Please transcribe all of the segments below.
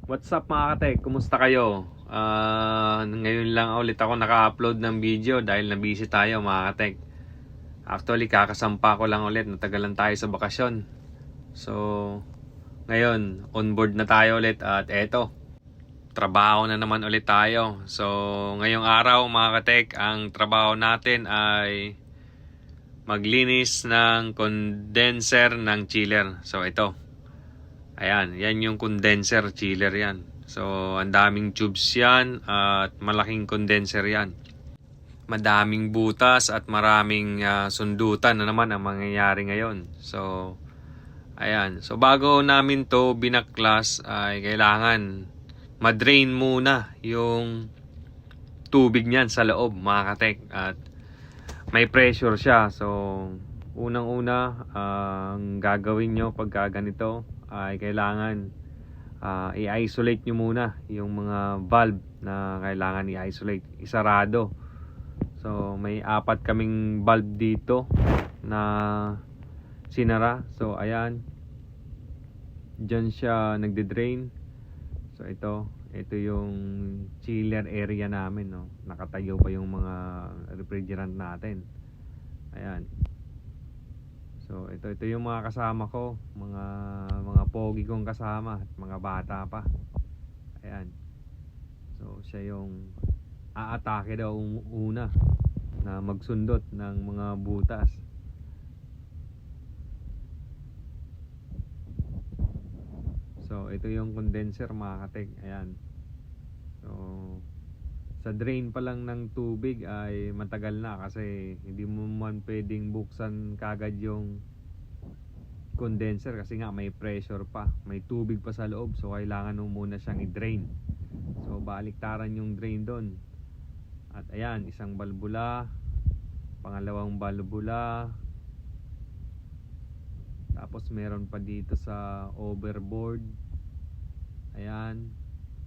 What's up mga katek? Kumusta kayo? Ngayon lang ulit ako naka-upload ng video dahil na-busy tayo mga katek. Actually, kakasampa ko lang ulit. Natagalan tayo sa bakasyon. So, ngayon, on board na tayo ulit at eto, trabaho na naman ulit tayo. So, ngayong araw mga katek, ang trabaho natin ay maglinis ng condenser ng chiller. So, ito. Ayan, yan yung condenser chiller yan. So, ang daming tubes yan at malaking condenser yan. Madaming butas at maraming sundutan na naman ang mangyayari ngayon. So, ayan. So, bago namin to binaklas ay kailangan madrain muna yung tubig niyan sa loob mga katek. At may pressure siya. So, unang-una, ang gagawin nyo pagka ganito ay kailangan i-isolate nyo muna yung mga valve na kailangan i-isolate, isarado. So may 4 kaming valve dito na sinara. So ayan, dyan siya nagde-drain. So ito yung chiller area namin, no? Nakatayo pa yung mga refrigerant natin. Ayan. So ito yung mga kasama ko, mga pogi kong kasama at mga bata pa. Ayan. So siya yung aatake daw una na magsundot ng mga butas. So ito yung condenser mga katek. Ayan. So sa drain pa lang ng tubig ay matagal na kasi hindi mo man pwedeng buksan kagad yung condenser kasi nga may pressure pa, may tubig pa sa loob. So kailangan mo muna siyang i-drain. So baliktaran yung drain doon. At ayan, isang balbula, pangalawang balbula, tapos meron pa dito sa overboard. Ayan,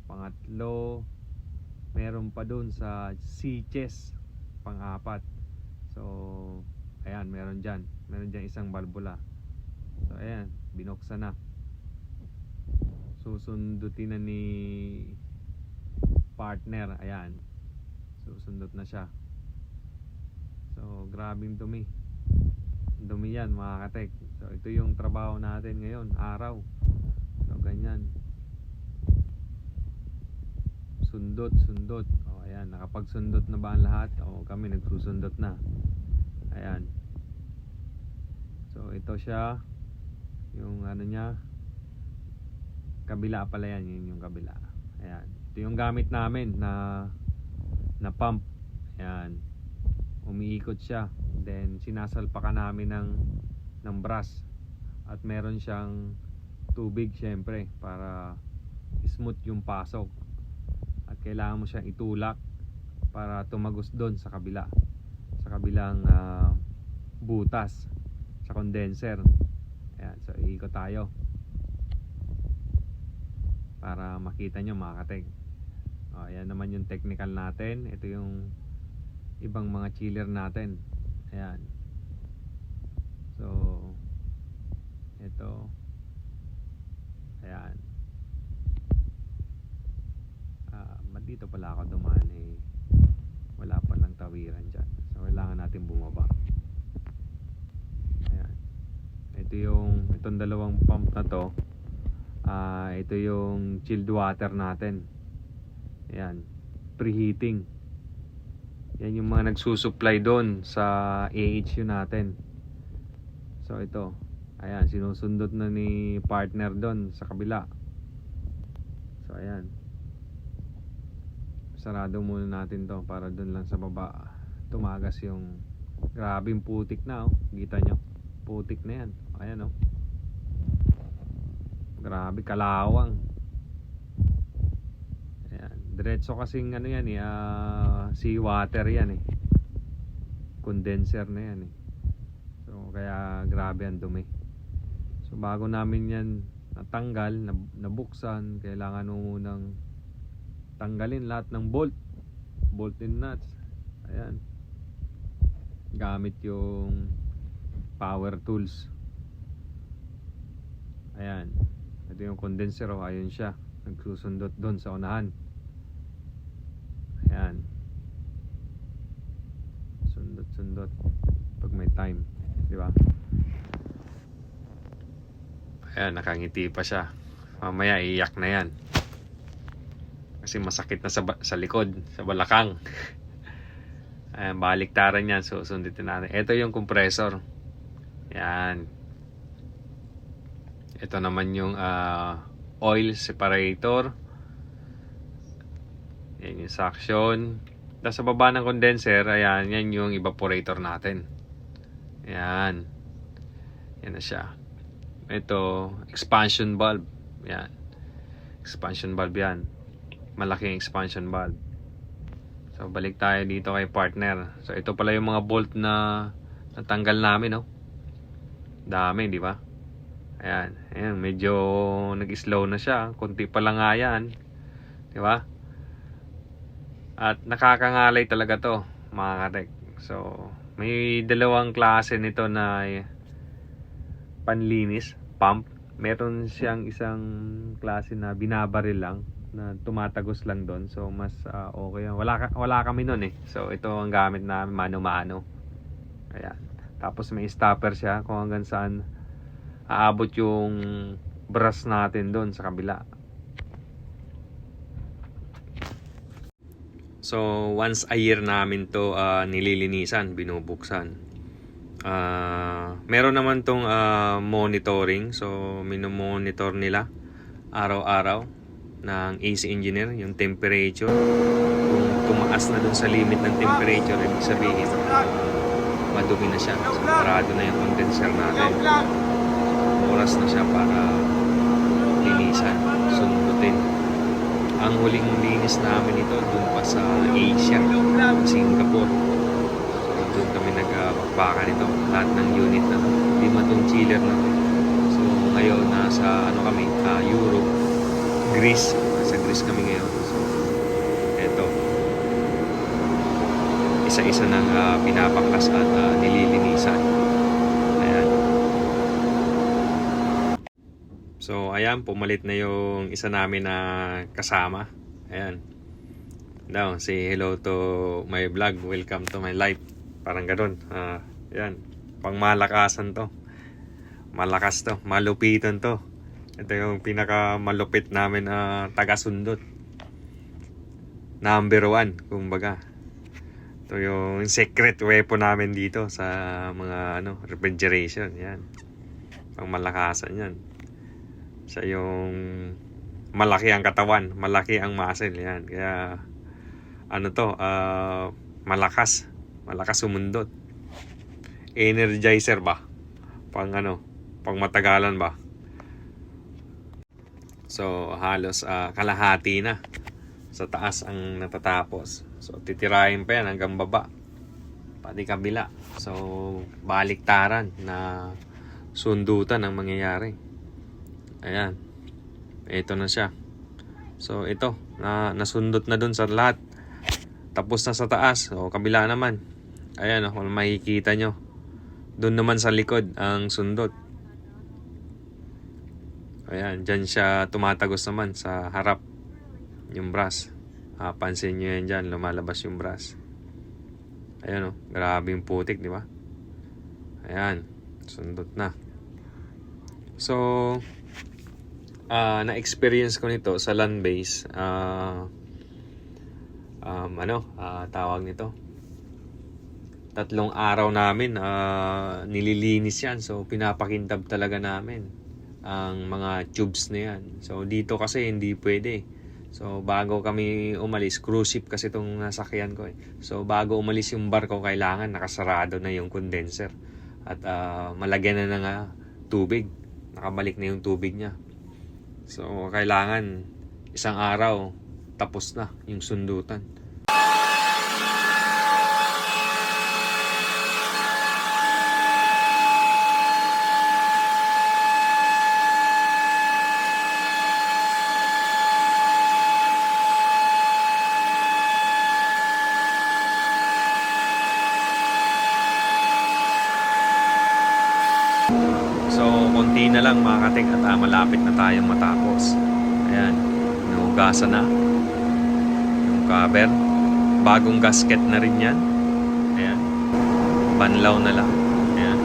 pangatlo, meron pa doon sa C-chest, pang-4. So ayan, meron dyan isang balbula. So ayan, binuksan na. Susundutin na ni partner. Ayan, susundot na siya. So grabing dumi yan mga katek. So ito yung trabaho natin ngayon, araw. So ganyan, sundot. O ayan, nakapagsundot na ba ang lahat? O kami nagsusundot na. Ayan. So ito siya, yung ano niya, kabila pala yan, yun yung kabila. Ayan, ito yung gamit namin na pump. Ayan, umiikot siya, then sinasalpakan namin ng brush. At meron siyang tubig syempre para smooth yung pasok. At kailangan mo siyang itulak para tumagos doon sa kabila, sa kabilang butas sa condenser. Ayan, so iikot tayo para makita nyo mga katek. Ayan naman yung technical natin. Ito yung ibang mga chiller natin. Ayan. So ito, ayan. Dito pala ako dumaan wala palang tawiran dyan. So kailangan natin bumaba. Ayan. Itong dalawang pump na to, ito yung chilled water natin. Ayan, preheating. Yan yung mga nagsusupply doon sa AHU natin. So ito, ayan, sinusundot na ni partner doon sa kabila. So ayan, sarado muna natin to para doon lang sa baba tumagas yung, grabing putik na, oh. Kita nyo, putik na yan. Ayan, oh. Grabe, kalawang. Ayan, diretso kasing ano yan sea water yan condenser na yan So kaya grabe ang dumi. So bago namin yan natanggal, nabuksan, kailangan mo munang tanggalin lahat ng bolt and nuts. Ayan, gamit yung power tools. Ayan, ito yung condenser, ayun siya. nagsusundot doon sa unahan. Ayan, sundot pag may time, di ba? Ayan, nakangiti pa siya. Mamaya iiyak na yan kasi masakit na sa likod, sa balakang. Ayan, baliktaran yan. So sundutin natin. Ito yung compressor. Yan. Ito naman yung oil separator. Yan yung suction. Tapos sa baba ng condenser, ayan, yan yung evaporator natin. Ayan. Yan na siya. Ito, expansion valve. Yan. Expansion valve yan. Malaking expansion valve. So, balik tayo dito kay partner. So, ito pala yung mga bolt na natanggal namin, no? Dami, di ba? Ayan. Ayan, medyo nag-slow na siya. Kunti pa lang nga yan. Di ba? At nakakangalay talaga to, mga katek. So, may dalawang klase nito na panlinis, pump. Meron siyang isang klase na binabaril lang, na tumatagos lang doon. So, mas okay. Wala kami nun eh. So, ito ang gamit namin, mano-mano. Ayan. Tapos may stopper siya kung hanggang saan aabot yung brush natin doon sa kabila. So, once a year namin to nililinisan, binubuksan. Meron naman tong monitoring. So, minomonitor nila araw-araw ng AC engineer yung temperature. Kung tumaas na dun sa limit ng temperature, ibig sabihin madumi na siya. So, parado na yung condenser natin. Oras na siya para linisan, sundutin. Ang huling linis namin ito dun pa sa Asia, Singapore. So, dun kami nagpakpakan ito. Lahat ng unit na to. 5 tong chiller na to. So, ngayon nasa kami, Europe, Greece. Nasa Greece kami ngayon. So, eto. Isa-isa nang pinapakas at nililinisan. Ayan. So, ayan, pumalit na yung isa namin na kasama. Ayan. Now, say hello to my vlog. Welcome to my life. Parang ganun. Ayan. Pangmalakasan to. Malakas to. Malupitan to. Ito yung pinakamalupit namin taga-sundot. Number 1, kumbaga. Ito yung secret weapon namin dito sa mga refrigeration. Yan. Pangmalakasan yan. Siya yung malaki ang katawan, malaki ang muscle. Yan. Kaya malakas sumundot. Energizer ba? Pang matagalan ba? So halos kalahati na sa taas ang natatapos. So titirahin pa yan hanggang baba, pati kabila. So baliktaran na sundutan ang mangyayari. Ayan, ito na siya. So ito nasundot na dun sa lahat. Tapos na sa taas. So kabila naman. Ayan, kung makikita nyo, dun naman sa likod ang sundot. Ayan, dyan siya tumatagos naman sa harap yung brush. Pansin nyo yan dyan, lumalabas yung brush. Ayan grabe yung putik, di ba? Ayan, sundot na. So na-experience ko nito sa land base. Tawag nito, 3 araw namin nililinis yan. So pinapakintab talaga namin ang mga tubes na yan. So dito kasi hindi pwede. So bago kami umalis, cruise ship kasi itong nasakyan ko eh. So bago umalis yung barko, kailangan nakasarado na yung condenser at malagyan na ng tubig. Nakabalik na yung tubig niya. So kailangan 1 araw tapos na yung sundutan. So konti na lang mga katek at malapit na tayong matapos. Ayan. hinugasan na. Yung cover. Bagong gasket na rin yan. Ayan. Banlaw na lang. Ayan.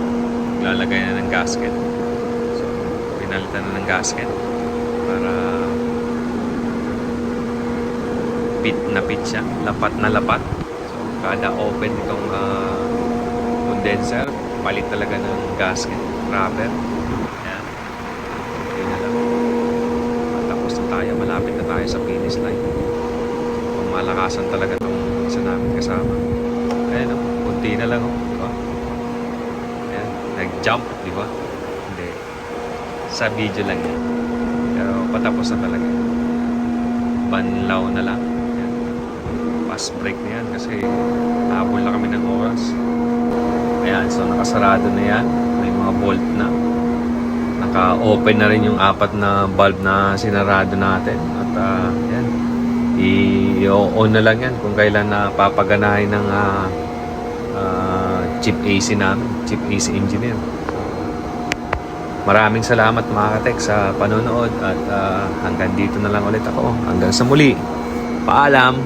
Lalagay na ng gasket. So, pinalitan na ng gasket. Para pit siya. Lapat na lapat. So, kada open itong condenser, palit talaga ng gasket. Rubber. Ayan. Okay na lang. Tapos na tayo. Malapit na tayo sa finish line. Kung malakasan talaga itong isa namin kasama. Ayan o. Kunti na lang o. Diba? Ayan. Nag-jump. Diba? Hindi. Sa video lang yan. Pero patapos na talaga. Banlaw na lang. Ayan. Fast break na yan kasi habol na kami ng oras. Ayan. So nakasarado na yan. May mga bolt na. Naka-open na rin yung 4 na valve na sinarado natin. At yan. I-on na lang yan kung kailan na papaganahin ng chip AC namin. Chip AC engineer. Maraming salamat mga katek sa panonood. At hanggang dito na lang ulit ako. Hanggang sa muli. Paalam!